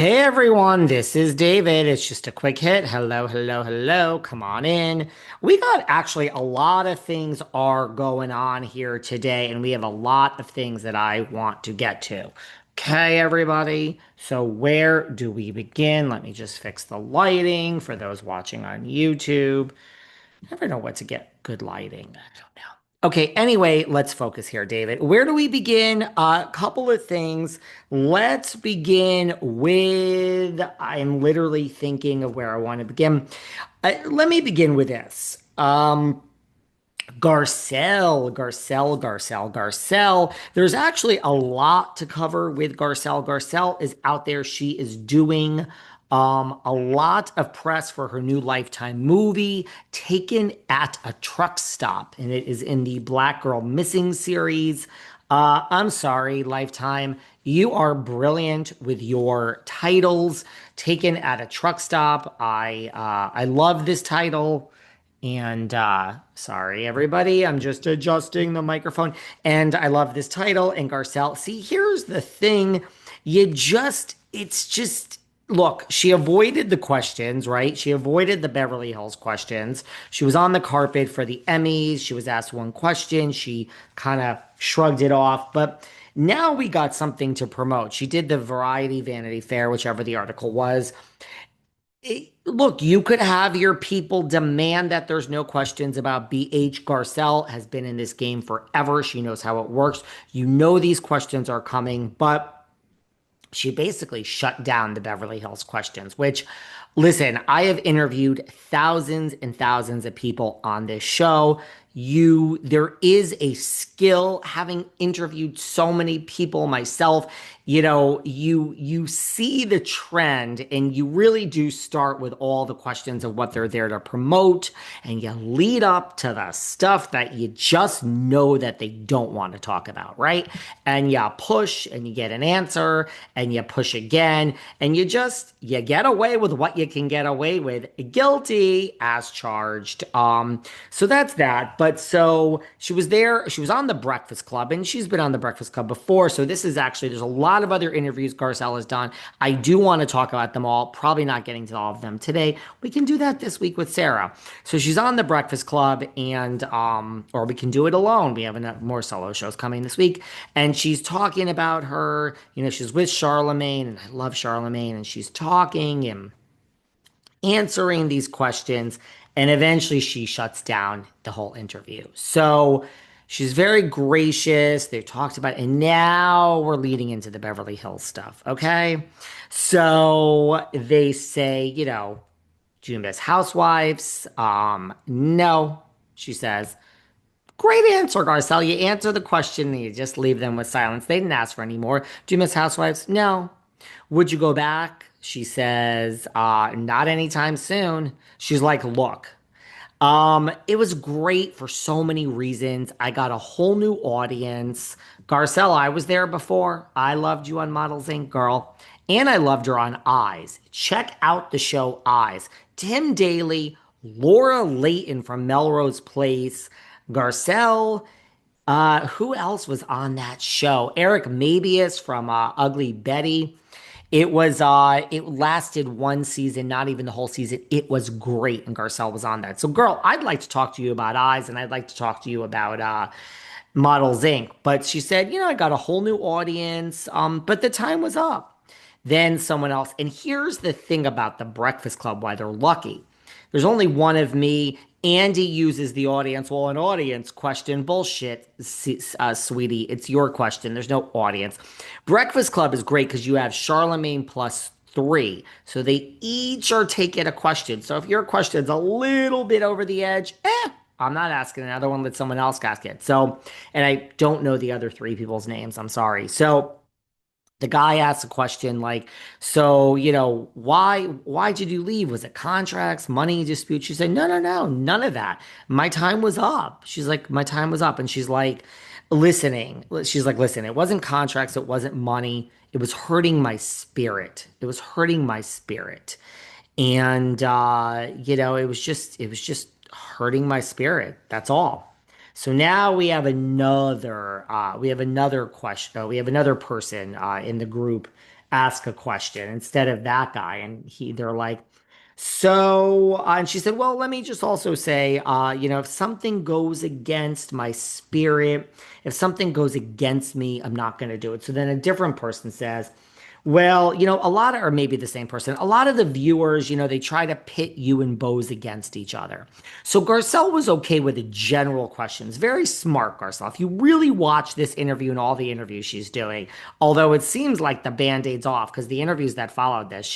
Hey everyone, this is David. It's just a quick hit. Hello, hello, hello. Come on in. We got actually a lot of things are going on here today, and we have a lot of things that I want to get to. Okay, everybody. So where do we begin? Let me just fix the lighting for those watching on YouTube. Never know what to get good lighting. I don't know. Okay, anyway, let's focus here, David. Where do we begin? A couple of things. Let's begin with, I'm literally thinking of where I want to begin. Let me begin with this. Garcelle. There's actually a lot to cover with Garcelle. Garcelle is out there. She is doing a lot of press for her new Lifetime movie, Taken at a Truck Stop, and it is in the Black Girl Missing series. I'm sorry, Lifetime. You are brilliant with your titles. Taken at a Truck Stop. I love this title. And sorry, everybody, I'm just adjusting the microphone. And I love this title. And Garcelle, see, here's the thing. It's just, look, she avoided the questions, right? She avoided the Beverly Hills questions. She was on the carpet for the Emmys. She was asked one question. She kind of shrugged it off. But now we got something to promote. She did the Variety Vanity Fair, whichever the article was. Look, you could have your people demand that there's no questions about BH. Garcelle has been in this game forever. She knows how it works. You know these questions are coming, but she basically shut down the Beverly Hills questions, which, listen, I have interviewed thousands and thousands of people on this show. There is a skill having interviewed so many people myself. You see the trend and you really do start with all the questions of what they're there to promote, and you lead up to the stuff that you just know that they don't want to talk about, right? And you push and you get an answer and you push again and you get away with what you can get away with. Guilty as charged. So that's that. But so she was there, she was on the Breakfast Club, and she's been on the Breakfast Club before. So this is actually, there's a lot of other interviews Garcelle has done. I do want to talk about them all, probably not getting to all of them today. We can do that this week with Sarah. So she's on the Breakfast Club, and or we can do it alone. We have enough more solo shows coming this week. And she's talking about her, she's with Charlemagne, and I love Charlemagne, and she's talking and answering these questions. And eventually she shuts down the whole interview. So she's very gracious. They've talked about it. And now we're leading into the Beverly Hills stuff. Okay. So they say, do you miss Housewives? No, she says. Great answer, Garcelle. You answer the question and you just leave them with silence. They didn't ask for any more. Do you miss Housewives? No. Would you go back? She says, not anytime soon. She's like, look, it was great for so many reasons. I got a whole new audience. Garcelle, I was there before. I loved you on Models Inc., girl. And I loved her on Eyes. Check out the show Eyes. Tim Daly, Laura Layton from Melrose Place, Garcelle. Who else was on that show? Eric Mabius from Ugly Betty. It lasted one season, not even the whole season. It was great, and Garcelle was on that. So, girl, I'd like to talk to you about Eyes, and I'd like to talk to you about Models Inc. But she said, I got a whole new audience, but the time was up. Then someone else, and here's the thing about the Breakfast Club, why they're lucky. There's only one of me. Andy uses the audience. Well, an audience question, bullshit, sweetie. It's your question. There's no audience. Breakfast Club is great because you have Charlemagne plus three. So they each are taking a question. So if your question's a little bit over the edge, I'm not asking another one. Let someone else ask it. So, and I don't know the other three people's names. I'm sorry. So the guy asked a question like, so, why did you leave? Was it contracts, money dispute? She said, no, no, no, none of that. My time was up. She's like, my time was up. And she's like, listening. She's like, listen, it wasn't contracts. It wasn't money. It was hurting my spirit. It was hurting my spirit. And, it was just hurting my spirit. That's all. So now we have another question. We have another person in the group ask a question instead of that guy. And they're like, so, and she said, well, let me just also say, if something goes against my spirit, if something goes against me, I'm not going to do it. So then a different person says, well, a lot of, or maybe the same person, a lot of the viewers, they try to pit you and Bose against each other. So Garcelle was okay with the general questions. Very smart, Garcelle. If you really watch this interview and all the interviews she's doing, although it seems like the band-aid's off because the interviews that followed this,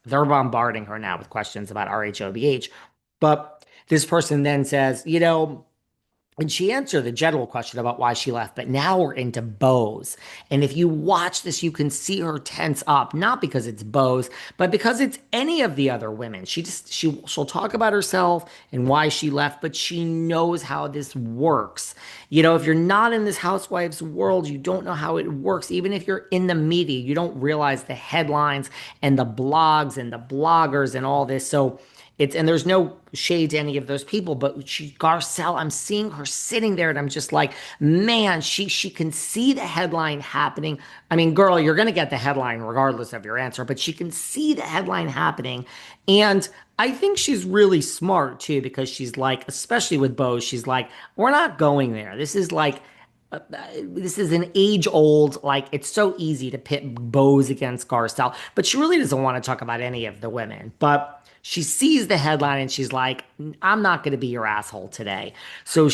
they're bombarding her now with questions about RHOBH. But this person then says, and she answered the general question about why she left, but now we're into Bose. And if you watch this, you can see her tense up, not because it's Bose, but because it's any of the other women. She'll talk about herself and why she left, but she knows how this works. If you're not in this housewife's world, you don't know how it works. Even if you're in the media, you don't realize the headlines and the blogs and the bloggers and all this. So and there's no shade to any of those people, but Garcelle, I'm seeing her sitting there and I'm just like, man, she can see the headline happening. I mean, girl, you're going to get the headline regardless of your answer, but she can see the headline happening. And I think she's really smart too, because she's like, especially with Bose, she's like, we're not going there. This is an age old, like, it's so easy to pit Bose against Garcelle, but she really doesn't want to talk about any of the women. But she sees the headline and she's like, I'm not going to be your asshole today. So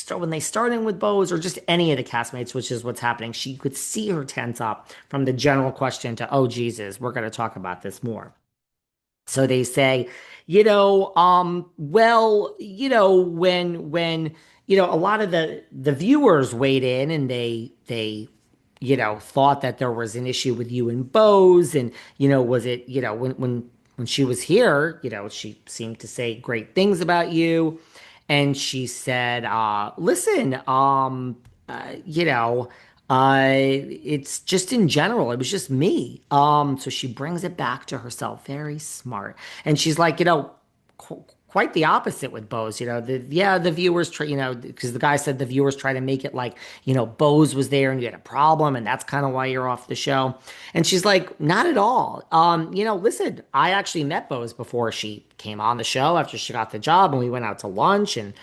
when they start in with Bose or just any of the castmates, which is what's happening, she could see her tense up from the general question to, oh, Jesus, we're going to talk about this more. So they say, well, when a lot of the viewers weighed in and they thought that there was an issue with you and Bose, and was it, when she was here, she seemed to say great things about you, and she said, listen, it's just in general, it was just me. So she brings it back to herself, very smart. And she's like, quite the opposite with Bose. The viewers try, because the guy said the viewers try to make it like, Bose was there and you had a problem and that's kind of why you're off the show. And she's like, not at all. Listen, I actually met Bose before she came on the show after she got the job, and we went out to lunch and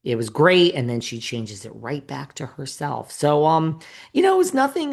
it was great. And then she changes it right back to herself. So, it was nothing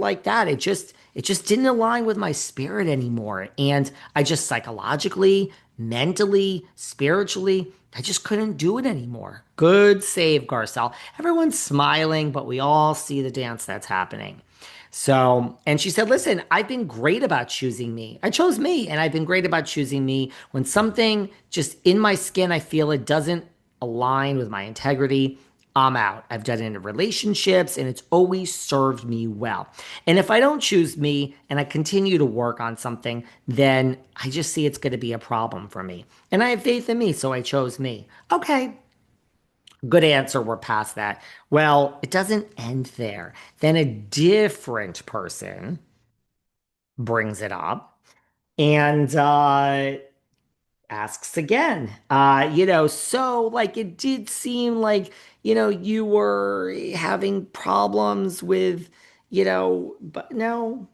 like that. It just didn't align with my spirit anymore. And I just psychologically, mentally, spiritually, I just couldn't do it anymore. Good save, Garcelle. Everyone's smiling, but we all see the dance that's happening. So, and she said, listen, I've been great about choosing me. I chose me, and I've been great about choosing me. When something just in my skin, I feel it doesn't align with my integrity, I'm out. I've done it in relationships and it's always served me well. And if I don't choose me and I continue to work on something, then I just see it's going to be a problem for me. And I have faith in me, so I chose me. Okay, good answer. We're past that. Well, it doesn't end there. Then a different person brings it up and asks again. So like it did seem like, you were having problems with, but no,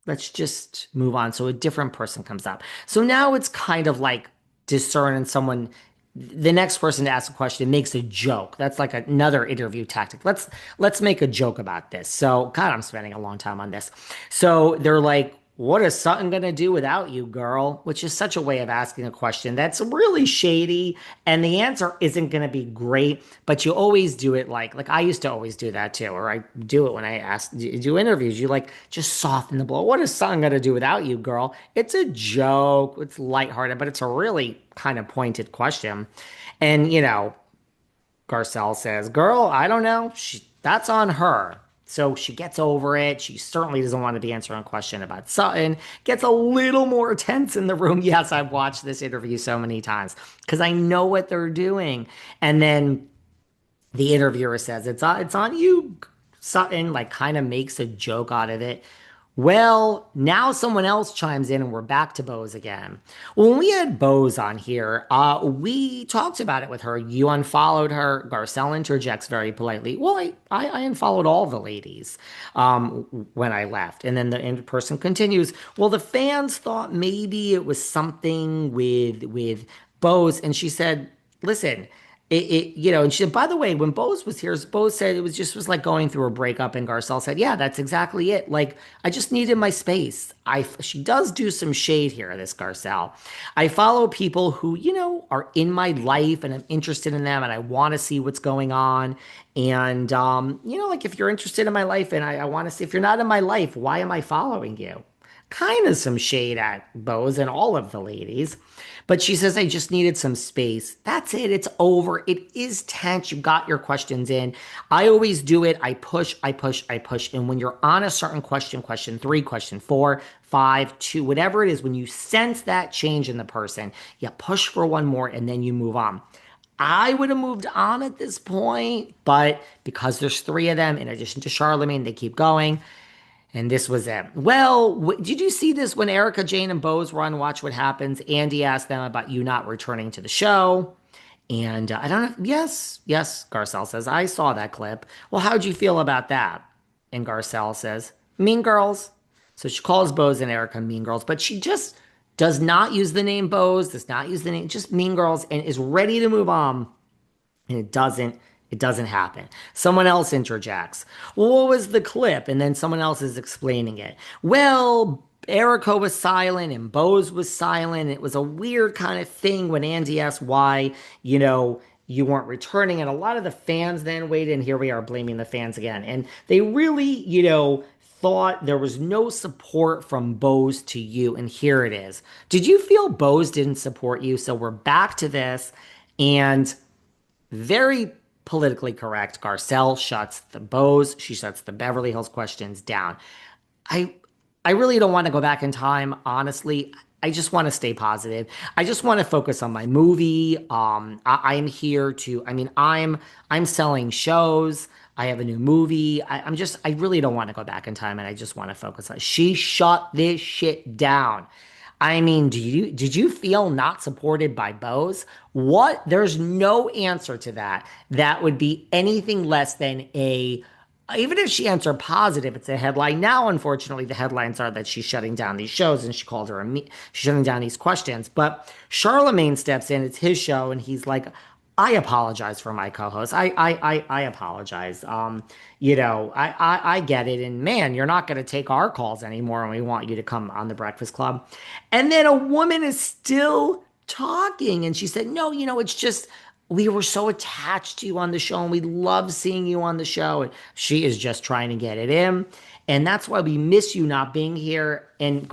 let's just move on. So a different person comes up. So now it's kind of like discerning someone. The next person to ask a question makes a joke. That's like another interview tactic. Let's make a joke about this. So God, I'm spending a long time on this. So they're like, what is Sutton gonna do without you, girl? Which is such a way of asking a question that's really shady, and the answer isn't gonna be great. But you always do it like I used to always do that too, or I do it when I do interviews. You like just soften the blow. What is Sutton gonna do without you, girl? It's a joke. It's lighthearted, but it's a really kind of pointed question. And Garcelle says, "Girl, I don't know. That's on her." So she gets over it. She certainly doesn't want to be answering a question about Sutton. Gets a little more tense in the room. Yes, I've watched this interview so many times because I know what they're doing. And then the interviewer says, it's on you, Sutton, like kind of makes a joke out of it. Well, now someone else chimes in and we're back to Bose again. Well, when we had Bose on here, we talked about it with her. You unfollowed her. Garcelle interjects very politely. Well, I unfollowed all the ladies when I left. And then the person continues, well, the fans thought maybe it was something with Bose. And she said, listen, and she said, by the way, when Bose was here, Bose said it was like going through a breakup, and Garcelle said, yeah, that's exactly it. Like, I just needed my space. She does do some shade here, this Garcelle. I follow people who, are in my life and I'm interested in them and I want to see what's going on. And, like if you're interested in my life and I want to see, if you're not in my life, why am I following you? Kind of some shade at Bose and all of the ladies. But she says, I just needed some space. That's it. It's over. It is tense. You got your questions in. I always do it. I push, I push, I push. And when you're on a certain question, question three, question four, five, two, whatever it is, when you sense that change in the person, you push for one more and then you move on. I would have moved on at this point, but because there's three of them, in addition to Charlemagne, they keep going. And this was it. Well, did you see this when Erika, Jane, and Bose were on Watch What Happens? Andy asked them about you not returning to the show. And I don't know. Yes, yes, Garcelle says, I saw that clip. Well, how'd you feel about that? And Garcelle says, Mean Girls. So she calls Bose and Erika Mean Girls, but she just does not use the name Bose, does not use the name, just Mean Girls, and is ready to move on. And it doesn't happen. Someone else interjects. Well, what was the clip? And then someone else is explaining it. Well, Erica was silent and Bose was silent. It was a weird kind of thing when Andy asked why, you weren't returning. And a lot of the fans then waited, and here we are blaming the fans again. And they really, thought there was no support from Bose to you. And here it is. Did you feel Bose didn't support you? So we're back to this. And very politically correct. Garcelle shuts the Bose. She shuts the Beverly Hills questions down. I I really don't want to go back in time, honestly. I just want to stay positive. I just want to focus on my movie. I'm here to, I'm selling shows. I have a new movie. I really don't want to go back in time and I just want to focus on, she shut this shit down. Did you feel not supported by Bose? What? There's no answer to that. That would be anything less than even if she answered positive, it's a headline. Now, unfortunately, the headlines are that she's shutting down these shows and she called her she's shutting down these questions. But Charlemagne steps in, it's his show, and he's like, I apologize for my co-host. I apologize. I get it. And man, you're not going to take our calls anymore and we want you to come on the Breakfast Club. And then a woman is still talking and she said, no, it's just, we were so attached to you on the show and we love seeing you on the show. And she is just trying to get it in. And that's why we miss you not being here. And